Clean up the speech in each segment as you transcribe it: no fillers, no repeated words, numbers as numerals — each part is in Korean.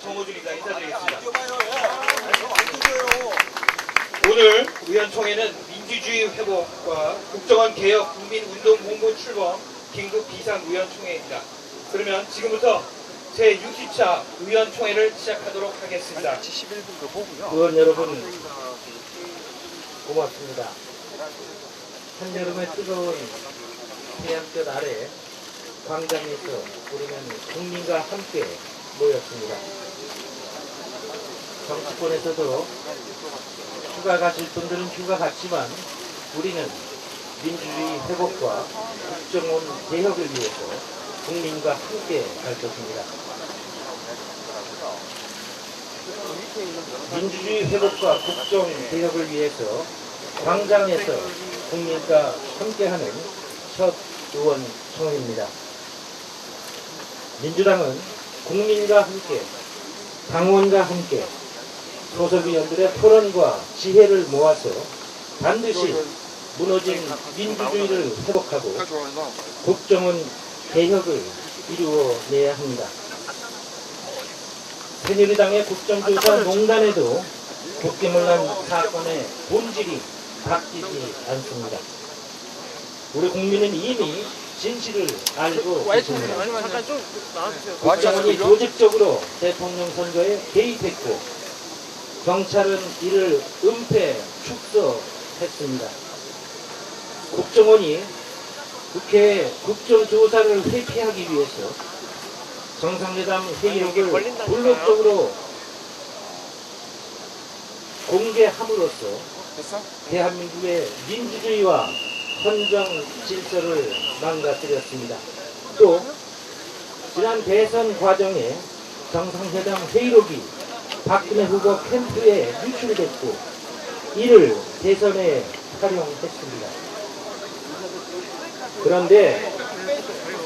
정호준입니다. 인사드리겠습니다. 오늘 의원총회는 민주주의 회복과 국정원 개혁 국민운동본부 출범 긴급 비상의원총회입니다. 그러면 지금부터 제60차 의원총회를 시작하도록 하겠습니다. 의원 여러분 고맙습니다. 한여름의 뜨거운 태양볕 아래 광장에서 우리는 국민과 함께 모였습니다. 정치권에서도 휴가 가실 분들은 휴가 갔지만 우리는 민주주의 회복과 국정원 개혁을 위해서 국민과 함께 갈 것입니다. 민주주의 회복과 국정 개혁을 위해서 광장에서 국민과 함께하는 첫 의원총회입니다. 민주당은 국민과 함께, 당원과 함께 소속의원들의 토론과 지혜를 모아서 반드시 무너진 민주주의를 회복하고 국정원 개혁을 이루어내야 합니다. 새누리당의 국정조사 농단에도 국기문란 사건의 본질이 바뀌지 않습니다. 우리 국민은 이미 진실을 알고 있습니다. 국정원이 조직적으로 대통령 선거에 개입했고 경찰은 이를 은폐, 축소했습니다. 국정원이 국회의 국정조사를 회피하기 위해서 정상회담 회의록을 불법적으로 공개함으로써 대한민국의 민주주의와 헌정 질서를 망가뜨렸습니다. 또 지난 대선 과정에 정상회담 회의록이 박근혜 후보 캠프에 유출됐고 이를 대선에 활용했습니다. 그런데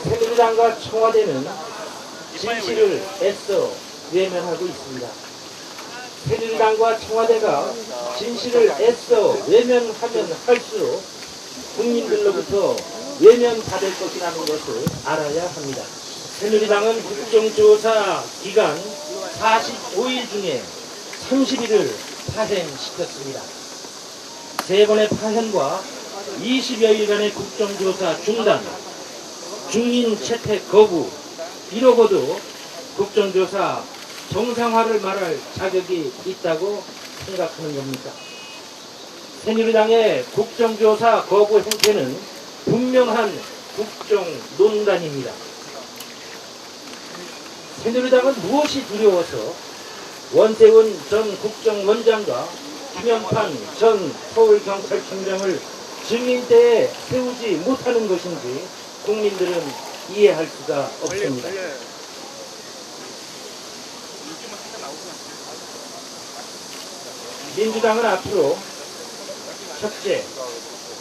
새누리당과 청와대는 진실을 애써 외면하고 있습니다. 새누리당과 청와대가 진실을 애써 외면하면 할수록 국민들로부터 외면받을 것이라는 것을 알아야 합니다. 새누리당은 국정조사 기간 45일 중에 30일을 파행시켰습니다. 3번의 파행과 20여일간의 국정조사 중단, 중인 채택 거부, 이러고도 국정조사 정상화를 말할 자격이 있다고 생각하는 겁니까? 새누리당의 국정조사 거부 행태는 분명한 국정농단입니다. 새누리당은 무엇이 두려워서 원세훈 전 국정원장과 김영판 전 서울경찰청장을 증인대에 세우지 못하는 것인지 국민들은 이해할 수가 없습니다. 민주당은 앞으로 첫째,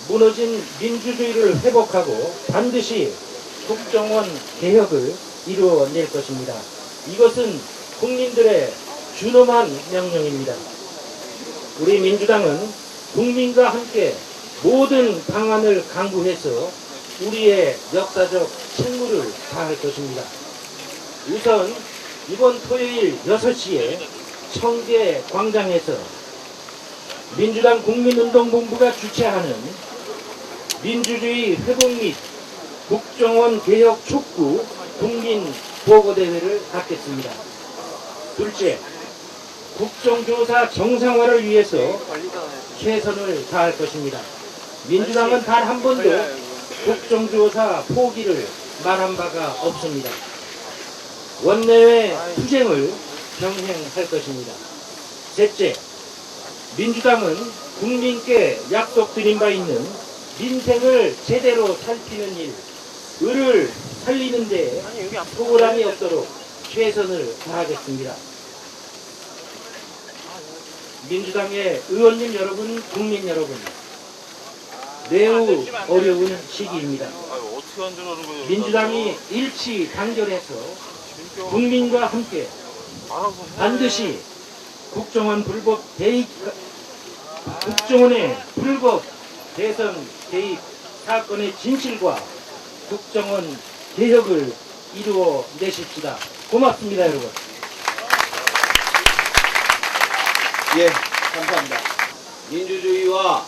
무너진 민주주의를 회복하고 반드시 국정원 개혁을 이루어낼 것입니다. 이것은 국민들의 준엄한 명령입니다. 우리 민주당은 국민과 함께 모든 방안을 강구해서 우리의 역사적 책무를 다할 것입니다. 우선 이번 토요일 6시에 청계 광장에서 민주당 국민운동본부가 주최하는 민주주의 회복 및 국정원 개혁 촉구 국민 보고대회를 갖겠습니다. 둘째, 국정조사 정상화를 위해서 최선을 다할 것입니다. 민주당은 단 한 번도 국정조사 포기를 말한 바가 없습니다. 원내외 투쟁을 병행할 것입니다. 셋째, 민주당은 국민께 약속드린 바 있는 민생을 제대로 살피는 일, 을을 살리는 데 소홀함이 없도록 최선을 다하겠습니다. 민주당의 의원님 여러분, 국민 여러분, 매우 어려운 시기입니다. 민주당이 일치 단결해서 국민과 함께 반드시 국정원의 불법 대선 개입 사건의 진실과 국정원 개혁을 이루어내십시다. 고맙습니다, 여러분. 예, 감사합니다. 민주주의와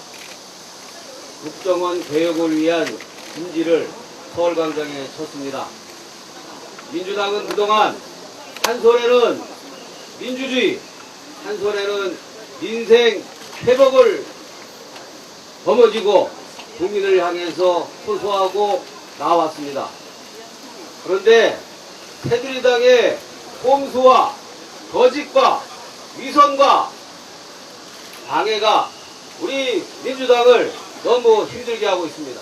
국정원 개혁을 위한 진지를 서울광장에 쳤습니다. 민주당은 그동안 한 손에는 민주주의, 한 손에는 민생 회복을 거머쥐고 국민을 향해서 호소하고 나왔습니다. 그런데 새누리당의 꼼수와 거짓과 위선과 방해가 우리 민주당을 너무 힘들게 하고 있습니다.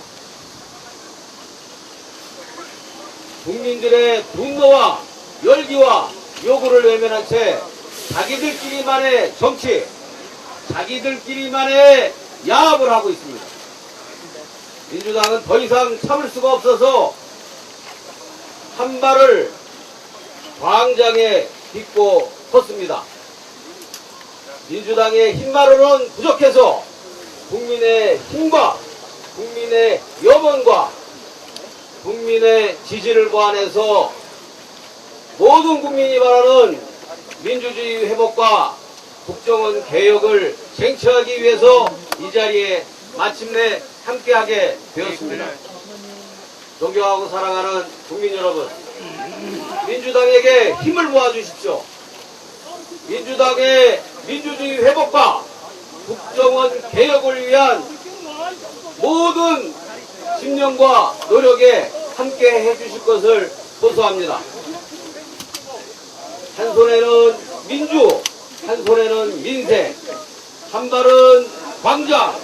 국민들의 분노와 열기와 요구를 외면한 채 자기들끼리만의 정치, 자기들끼리만의 야합을 하고 있습니다. 민주당은 더 이상 참을 수가 없어서 한 발을 광장에 딛고 섰습니다. 민주당의 힘만으로는 부족해서 국민의 힘과 국민의 염원과 국민의 지지를 보완해서 모든 국민이 바라는 민주주의 회복과 국정원 개혁을 쟁취하기 위해서 이 자리에 마침내 함께하게 되었습니다. 존경하고 사랑하는 국민 여러분, 민주당에게 힘을 모아주십시오. 민주당의 민주주의 회복과 국정원 개혁을 위한 모든 신념과 노력에 함께 해주실 것을 호소합니다. 한 손에는 민주, 한 손에는 민생, 한 발은 광장,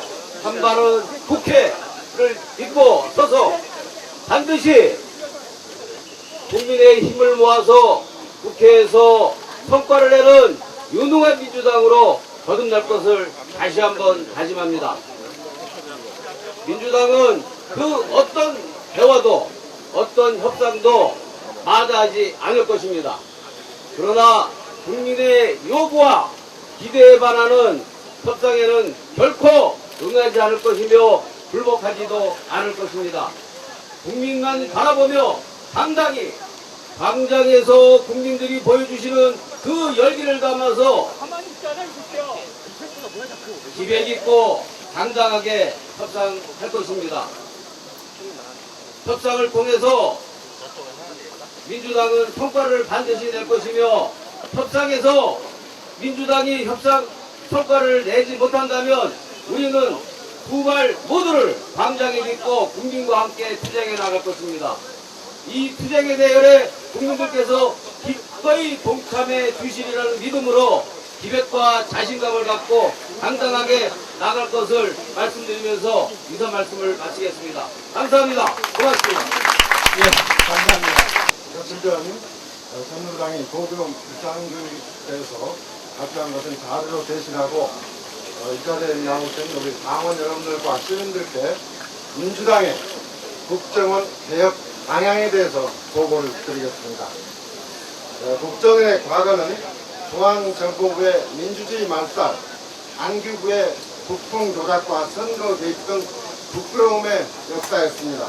한 발은 국회를 믿고 서서 반드시 국민의 힘을 모아서 국회에서 성과를 내는 유능한 민주당으로 거듭날 것을 다시 한번 다짐합니다. 민주당은 그 어떤 대화도 어떤 협상도 마다하지 않을 것입니다. 그러나 국민의 요구와 기대에 반하는 협상에는 결코 응하지 않을 것이며 불복하지도 않을 것입니다. 국민만 바라보며 당당히 광장에서 국민들이 보여주시는 그 열기를 담아서 기백 있고 당당하게 협상할 것입니다. 협상을 통해서 민주당은 성과를 반드시 낼 것이며 협상에서 민주당이 협상 성과를 내지 못한다면 우리는 두 발 모두를 광장에 딛고 국민과 함께 투쟁해 나갈 것입니다. 이 투쟁의 대열에 국민들께서 기꺼이 동참해 주시리라는 믿음으로 기백과 자신감을 갖고 당당하게 나갈 것을 말씀드리면서 인사 말씀을 마치겠습니다. 감사합니다. 고맙습니다. 예, 감사합니다. 며칠 새누리당이 고금 비상금에 대해서 발표한 것은 자료로 대신하고 이 자리에 나오신 우리 당원 여러분들과 시민들께 민주당의 국정원 개혁 방향에 대해서 보고를 드리겠습니다. 국정원의 과거는 중앙정보부의 민주주의 말살, 안규부의 국풍 조작과 선거 개입 등 부끄러움의 역사였습니다.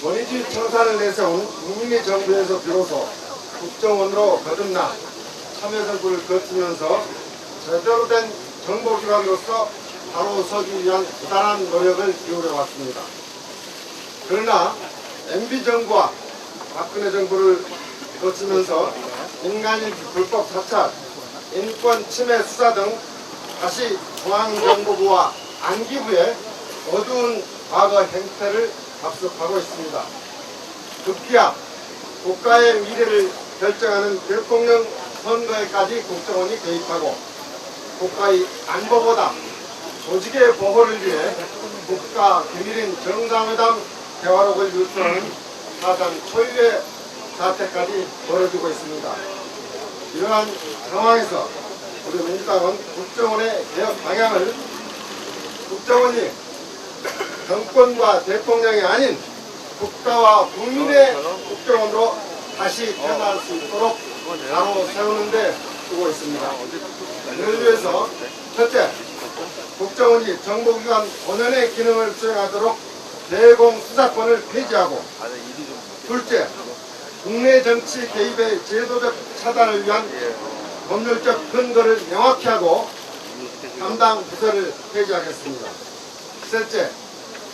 권위주의 청산을 내세운 국민의 정부에서 비로소 국정원으로 거듭나 참여정부를 거치면서 제대로 된 정보기관으로서 바로 서기 위한 부단한 노력을 기울여왔습니다. 그러나 MB정부와 박근혜 정부를 거치면서 민간인 불법 사찰, 인권 침해 수사 등 다시 중앙정보부와 안기부의 어두운 과거 행태를 답습하고 있습니다. 급기야 국가의 미래를 결정하는 대통령 선거에까지 국정원이 개입하고 국가의 안보보다 조직의 보호를 위해 국가 기밀인 정상회담 대화록을 유출하는 사상 초유의 사태까지 벌어지고 있습니다. 이러한 상황에서 우리 민주당은 국정원의 개혁 방향을 국정원이 정권과 대통령이 아닌 국가와 국민의 국정원으로 다시 태어날 수 있도록 바로 세우는데 쓰고 있습니다. 이를 위해서 첫째, 국정원이 정보기관 본연의 기능을 수행하도록 대공수사권을 폐지하고, 둘째, 국내 정치 개입의 제도적 차단을 위한 법률적 근거를 명확히 하고 담당 부서를 폐지하겠습니다. 셋째,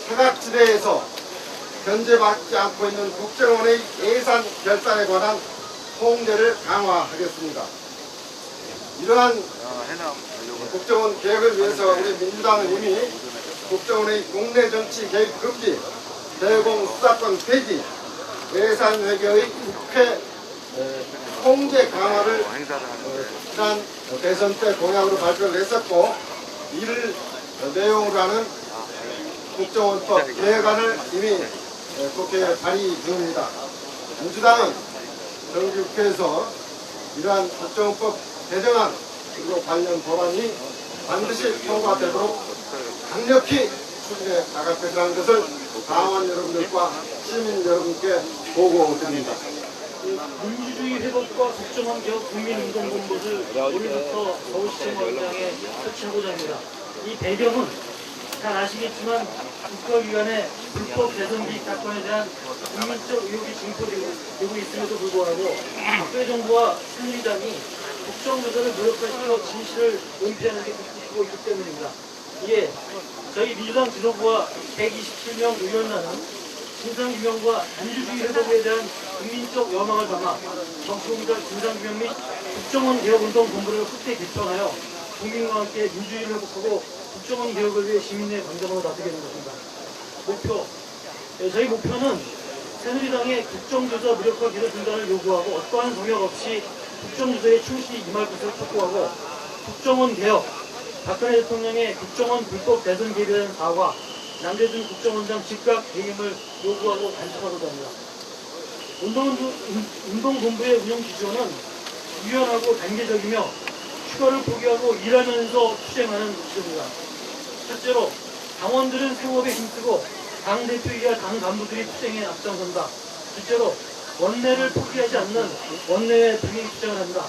사각지대에서 견제받지 않고 있는 국정원의 예산 결산에 관한 통제를 강화하겠습니다. 이러한 국정원 개혁을 위해서 우리 민주당은 이미 국정원의 국내 정치 개입 금지, 대공 수사권 폐지, 예산 회계의 국회 통제 강화를 지난 대선 때 공약으로 발표를 했었고, 이를 내용으로 하는 국정원법 개혁안을 이미 국회에 발의 중입니다. 민주당은 정기국회에서 이러한 국정원법 개정안 그리고 관련 법안이 반드시 통과되도록 강력히 추진해 나갈 것이라는 것을 당원 여러분들과 시민 여러분께 보고드립니다. 민주주의 회복과 국정원 개혁 국민운동본부를 오늘부터 서울시청장에 설치하고자 합니다. 이 배경은 잘 아시겠지만 국가기관의 불법 대선 개입 사건에 대한 국민적 의혹이 증폭되고 있음에도 불구하고 박근혜 정부와 새누리당이 국정조사를 노력하시며 진실을 은폐하는 데 국기고 있기 때문입니다. 이에 저희 민주당 지도부와 127명 의원단은 진상규명과 민주주의 회복에 대한 국민적 여망을 담아 정치공작 진상규명 및 국정원 개혁운동 본부를 확대 개편하여 국민과 함께 민주주의를 회복하고 국정원 개혁을 위해 시민의 감정으로 나서게 된 것입니다. 저희 목표는 새누리당의 국정조사 무력화 기소 중단을 요구하고 어떠한 성역 없이 국정조사에 충실히 임할 것을 촉구하고 국정원 개혁, 박근혜 대통령의 국정원 불법 대선 개입에 대한 사과, 남재준 국정원장 즉각 해임을 요구하고 단속하고자 합니다. 운동본부의 운영 기조는 유연하고 단계적이며 휴가를 포기하고 일하면서 투쟁하는 기조입니다. 첫째로 당원들은 생업에 힘쓰고 당대표이야 당 간부들이 투쟁에 앞장선다. 둘째로 원내를 포기하지 않는 원내의 병행 투쟁을 한다.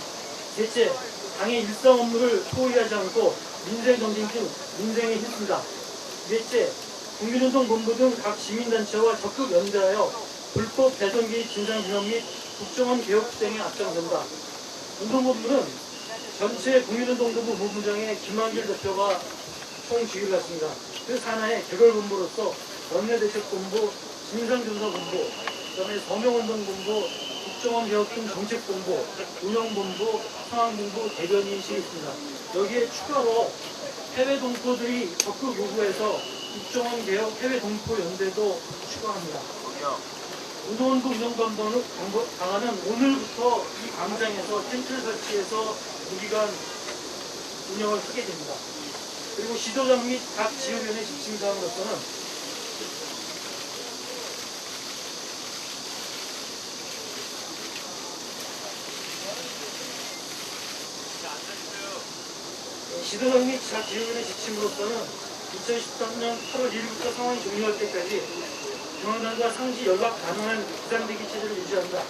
셋째, 당의 일상 업무를 소홀히 하지 않고 민생 정신 중 민생에 힘쓴다. 넷째, 국민운동본부 등 각 시민단체와 적극 연대하여 불법 대선 개입 진상규명 및 국정원 개혁 투쟁에 앞장선다. 운동본부는 전체 국민운동본부 본부장의 김한길 대표가 총지휘를 했습니다. 그 산하의 개별본부로서 원내대책본부, 진상조사본부, 그다음에 서명운동본부, 국정원 개혁 등 정책본부, 운영본부, 상황본부, 대변인실이 있습니다. 여기에 추가로 해외 동포들이 적극 요구해서 국정원 개혁 해외 동포 연대도 추가합니다. 운동본부 운영본부는 강화는 오늘부터 이 광장에서 텐트를 설치해서 무기관 운영을 하게 됩니다. 그리고 시도장 및 각 지역위원회 집행사항으로서는 시도장 및 각 지역위원회 지침으로서는 2013년 8월 1일부터 상황이 종료할 때까지 중앙당과 상시 연락 가능한 비상대기 체제를 유지한다.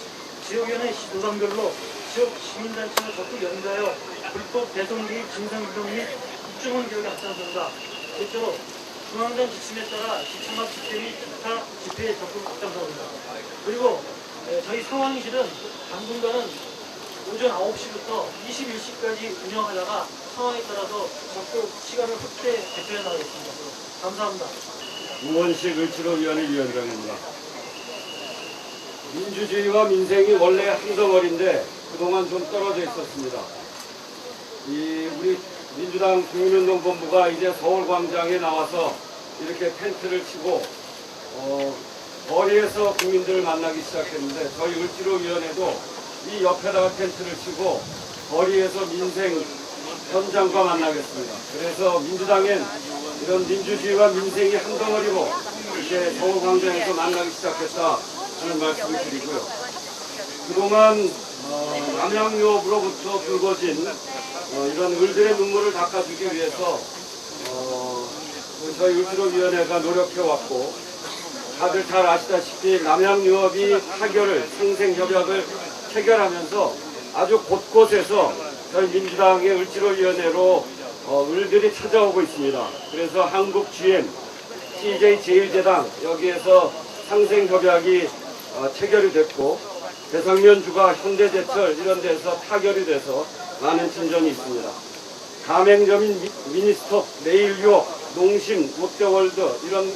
지역위원회 시도당별로 지역 시민단체와 적극 연대하여 불법 대선 개입 진상규명 및 국정원 개혁에 앞장선다. 셋째로 중앙당 지침에 따라 지침합 집회 및 기타 집회에 적극 앞장서는다. 그리고 저희 상황실은 당분간은 오전 9시부터 21시까지 운영하다가 상황에 따라서 적극 시간을 확대 개편해 나가겠습니다. 감사합니다. 우원식 을지로위원회 위원장입니다. 민주주의와 민생이 원래 한 덩어리인데 그동안 좀 떨어져 있었습니다. 우리 민주당 국민운동본부가 이제 서울광장에 나와서 이렇게 텐트를 치고 거리에서 국민들을 만나기 시작했는데 저희 을지로위원회도 이 옆에다가 텐트를 치고 거리에서 민생 현장과 만나겠습니다. 그래서 민주당엔 이런 민주주의와 민생이 한 덩어리로 이제 서울광장에서 만나기 시작했다 하는 말씀을 드리고요. 그동안 남양유업으로부터 불거진 이런 을들의 눈물을 닦아주기 위해서 저희 을지로위원회가 노력해왔고, 다들 잘 아시다시피 남양유업이 상생협약을 체결하면서 아주 곳곳에서 저희 민주당의 을지로위원회로 을들이 찾아오고 있습니다. 그래서 한국 GM, CJ 제일제당 여기에서 상생협약이 체결이 됐고, 대성면주가 현대제철 이런 데서 타결이 돼서 많은 진전이 있습니다. 가맹점인 미니스톱, 네일유업, 농심, 롯데월드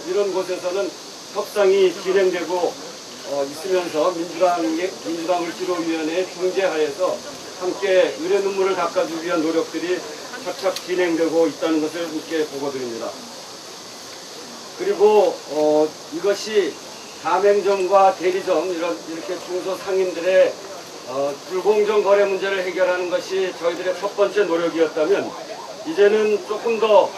이런 곳에서는 협상이 진행되고 있으면서 민주당 을지로위원회 중재하에서 함께 의뢰 눈물을 닦아주기 위한 노력들이 착착 진행되고 있다는 것을 함께 보고드립니다. 그리고 이것이 가맹점과 대리점 이렇게 중소상인들의 불공정 거래 문제를 해결하는 것이 저희들의 첫 번째 노력이었다면 이제는 조금 더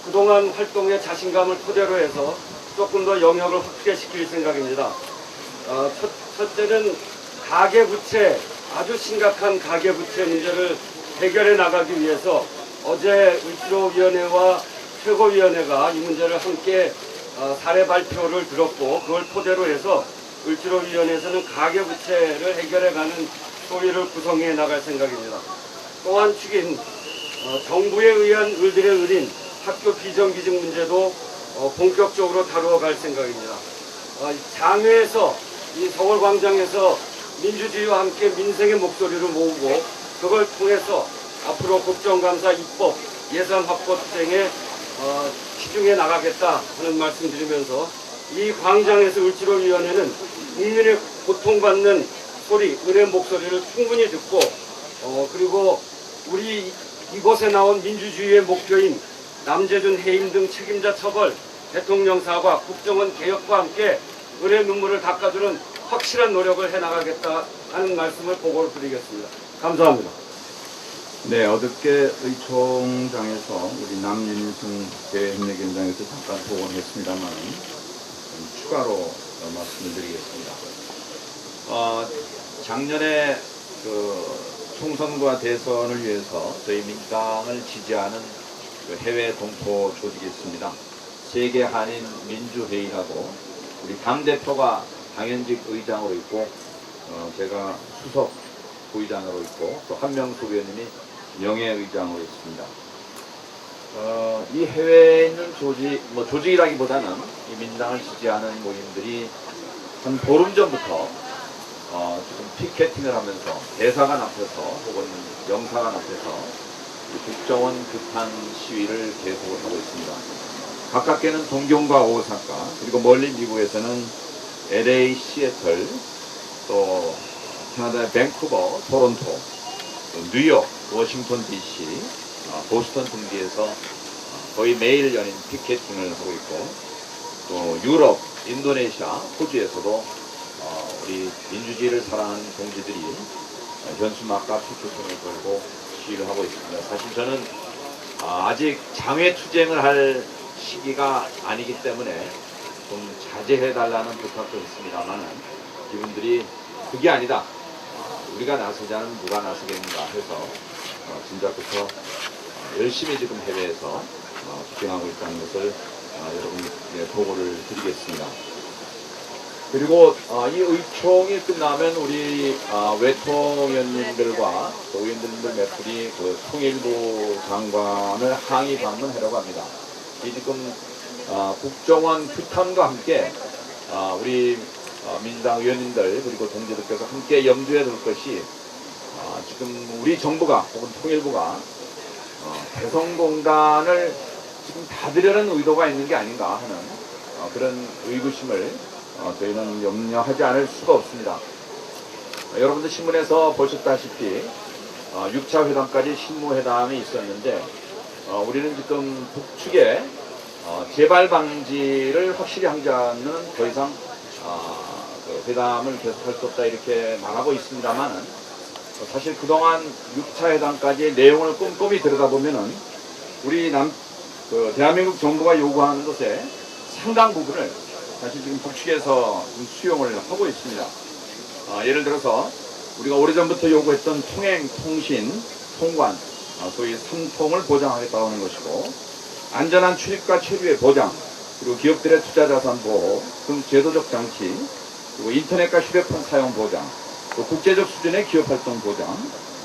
그동안 활동의 자신감을 토대로 해서 조금 더 영역을 확대시킬 생각입니다. 첫째는 가계부채, 아주 심각한 가계부채 문제를 해결해 나가기 위해서 어제 을지로위원회와 최고위원회가 이 문제를 함께 사례 발표를 들었고 그걸 토대로 해서 을지로위원회에서는 가계부채를 해결해가는 소위를 구성해 나갈 생각입니다. 또 한 축인 정부에 의한 을들의 을인 학교 비정규직 문제도 본격적으로 다루어 갈 생각입니다. 장외에서 이 서울광장에서 민주주의와 함께 민생의 목소리를 모으고 그걸 통해서 앞으로 국정감사 입법 예산 확보 투쟁에 치중해 나가겠다 하는 말씀드리면서 이 광장에서 을지로위원회는 국민의 고통받는 소리, 은혜 목소리를 충분히 듣고 그리고 우리 이곳에 나온 민주주의의 목표인 남재준 해임 등 책임자 처벌, 대통령 사과, 국정원 개혁과 함께 은혜 눈물을 닦아주는 확실한 노력을 해나가겠다 하는 말씀을 보고를 드리겠습니다. 감사합니다. 네, 어저께 의총장에서 우리 남윤승 대협력위원장에서 잠깐 보고했습니다만 추가로 말씀을 드리겠습니다. 작년에 총선과 대선을 위해서 저희 민주당을 지지하는 해외 동포 조직이 있습니다. 세계 한인 민주회의라고 우리 당대표가 당연직 의장으로 있고 제가 수석 부의장으로 있고 또 한명수 의원님이 명예의장으로 있습니다. 이 해외에 있는 조직이라기보다는 이 민주당을 지지하는 모임들이 한 보름 전부터 지금 피켓팅을 하면서 대사관 앞에서 혹은 영사관 앞에서 국정원 규탄 시위를 계속 하고 있습니다. 가깝게는 동경과 오사카 그리고 멀리 미국에서는 LA, 시애틀 또 캐나다의 밴쿠버, 토론토, 뉴욕, 워싱턴 DC, 보스턴 등지에서 거의 매일 연인 피켓팅을 하고 있고 또 유럽, 인도네시아, 호주에서도 우리 민주주의를 사랑하는 동지들이 현수막과 피켓팅을 걸고 시위를 하고 있습니다. 사실 저는 아직 장외투쟁을 할 시기가 아니기 때문에 좀 자제해달라는 부탁도 있습니다만 이분들이 그게 아니다. 우리가 나서자는 누가 나서겠는가 해서 진작부터 열심히 지금 해외에서 투쟁하고 있다는 것을 여러분께 보고를 드리겠습니다. 그리고 이 의총이 끝나면 우리 외통위원님들과 또 의원님들 몇 분이 그 통일부 장관을 항의 방문하려고 합니다. 이 지금 국정원 규탄과 함께 우리 민주당 의원님들 그리고 동지들께서 함께 염두에 둘 것이 지금 우리 정부가 혹은 통일부가 대성공단을 지금 닫으려는 의도가 있는 게 아닌가 하는 그런 의구심을 저희는 염려하지 않을 수가 없습니다. 여러분들 신문에서 보셨다시피 6차 회담까지 실무회담이 있었는데 우리는 지금 북측에 재발 방지를 확실히 하지 않는 더 이상 회담을 계속할 수 없다 이렇게 말하고 있습니다만 사실 그동안 6차 회담까지의 내용을 꼼꼼히 들여다보면은 우리 대한민국 정부가 요구하는 것에 상당 부분을 사실 지금 북측에서 수용을 하고 있습니다. 예를 들어서 우리가 오래전부터 요구했던 통행, 통신, 통관, 소위 3통을 보장하겠다고 하는 것이고 안전한 출입과 체류의 보장, 그리고 기업들의 투자 자산 보호 등 제도적 장치, 그리고 인터넷과 휴대폰 사용 보장, 또 국제적 수준의 기업 활동 보장,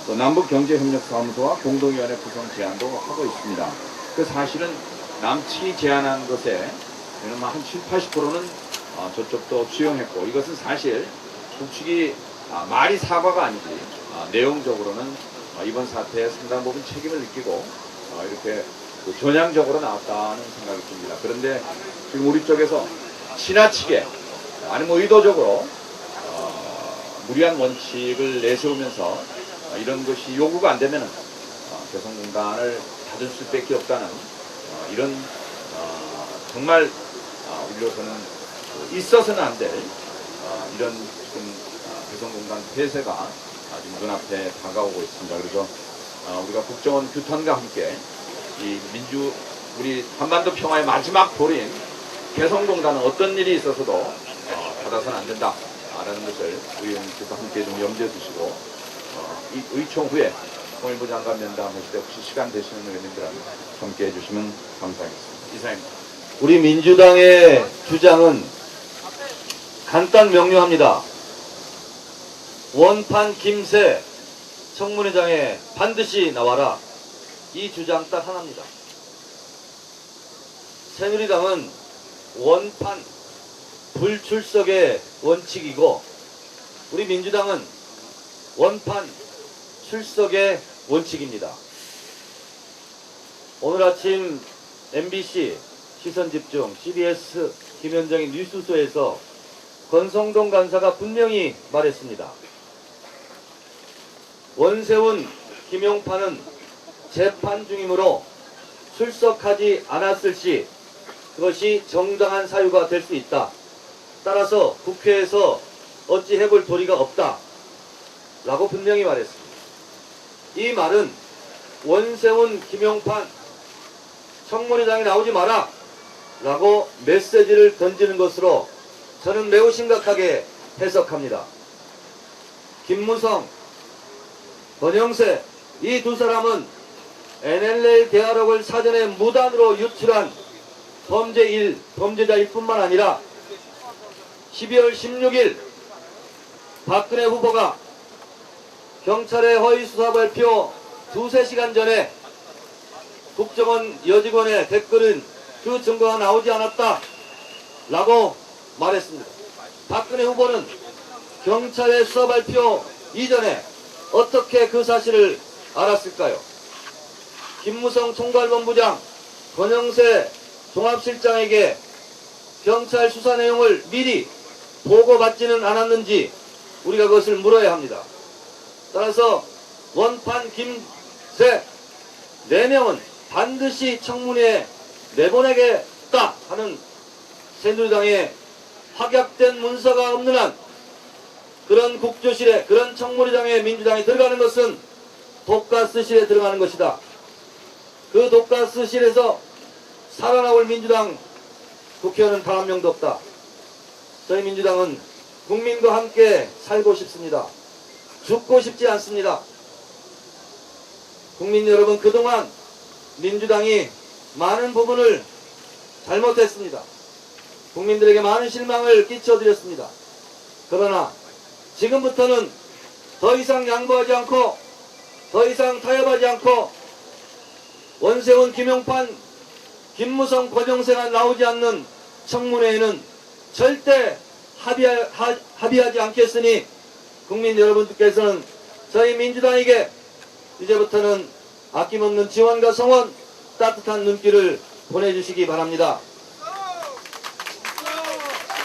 또 남북경제협력사무소와 공동위원회 구성 제안도 하고 있습니다. 그 사실은 남측이 제안한 것에 한 70~80%는 저쪽도 수용했고 이것은 사실 북측이 말이 사과가 아니지 내용적으로는 이번 사태에 상당 부분 책임을 느끼고 이렇게 전향적으로 나왔다는 생각이 듭니다. 그런데 지금 우리 쪽에서 지나치게 아니면 의도적으로 무리한 원칙을 내세우면서 이런 것이 요구가 안 되면 개성공단을 닫을 수밖에 없다는 이런 정말 우리로서는 있어서는 안 될 이런 지금 개성공단 폐쇄가 지금 눈앞에 다가오고 있습니다. 그래서 우리가 국정원 규탄과 함께 이 우리 한반도 평화의 마지막 돌인 개성공단은 어떤 일이 있어서도 닫아서는 안 된다라는 것을 의원님께서 함께 좀 염두에 두시고 이 의총 후에 통일부 장관 면담하실 때 혹시 시간 되시는 의원님들은 함께 해주시면 감사하겠습니다. 이상입니다. 우리 민주당의 주장은 간단 명료합니다. 원판 김새 청문회장에 반드시 나와라. 이 주장 딱 하나입니다. 새누리당은 원판 불출석의 원칙이고 우리 민주당은 원판 출석의 원칙입니다. 오늘 아침 MBC 시선집중 CBS 김현정의 뉴스쇼에서 권성동 간사가 분명히 말했습니다. 원세훈, 김용판은 재판 중이므로 출석하지 않았을 시 그것이 정당한 사유가 될 수 있다. 따라서 국회에서 어찌 해볼 도리가 없다. 라고 분명히 말했습니다. 이 말은 원세훈, 김용판 청문회장에 나오지 마라 라고 메시지를 던지는 것으로 저는 매우 심각하게 해석합니다. 김무성, 권영세 이 두 사람은 NLL 대화록을 사전에 무단으로 유출한 범죄자일 뿐만 아니라 12월 16일 박근혜 후보가 경찰의 허위수사 발표 2~3시간 전에 국정원 여직원의 댓글은 그 증거가 나오지 않았다 라고 말했습니다. 박근혜 후보는 경찰의 수사 발표 이전에 어떻게 그 사실을 알았을까요? 김무성 총괄본부장, 권영세 종합실장에게 경찰 수사 내용을 미리 보고받지는 않았는지 우리가 그것을 물어야 합니다. 따라서 원판 김새 4명은 반드시 청문회에 내보내겠다 하는 새누리당의 확약된 문서가 없는 한 그런 국조실에 그런 청문회장에 민주당이 들어가는 것은 독가스실에 들어가는 것이다. 그 독가스실에서 살아나올 민주당 국회의원은 단 한 명도 없다. 저희 민주당은 국민과 함께 살고 싶습니다. 죽고 싶지 않습니다. 국민 여러분, 그동안 민주당이 많은 부분을 잘못했습니다. 국민들에게 많은 실망을 끼쳐드렸습니다. 그러나 지금부터는 더 이상 양보하지 않고 더 이상 타협하지 않고 원세훈, 김용판, 김무성, 권영세가 나오지 않는 청문회에는 절대 합의하지 않겠으니 국민 여러분들께서는 저희 민주당에게 이제부터는 아낌없는 지원과 성원, 따뜻한 눈길을 보내주시기 바랍니다.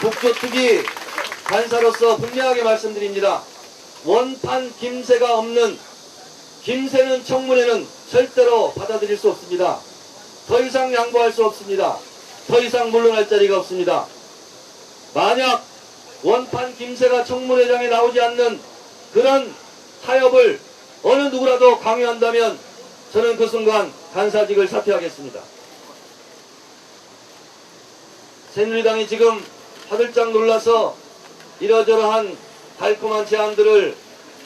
국조특위 간사로서 분명하게 말씀드립니다. 원판 김새가 없는 김새는 청문회는 절대로 받아들일 수 없습니다. 더 이상 양보할 수 없습니다. 더 이상 물러날 자리가 없습니다. 만약 원판 김새가 청문회장에 나오지 않는 그런 타협을 어느 누구라도 강요한다면 저는 그 순간 간사직을 사퇴하겠습니다. 새누리당이 지금 화들짝 놀라서 이러저러한 달콤한 제안들을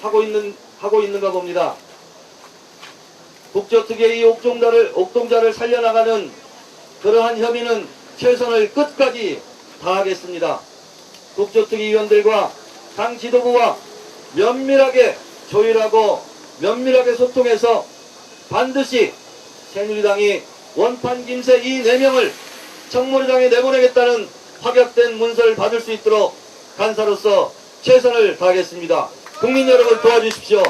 하고 있는가 봅니다. 국조특위의 이 옥동자를 살려나가는 그러한 협의는 최선을 끝까지 다하겠습니다. 국조특위 위원들과 당 지도부와 면밀하게 조율하고 면밀하게 소통해서 반드시 새누리당이 원판 김새 이 4명을 청문회장에 내보내겠다는 확약된 문서를 받을 수 있도록 간사로서 최선을 다하겠습니다. 국민 여러분 도와주십시오.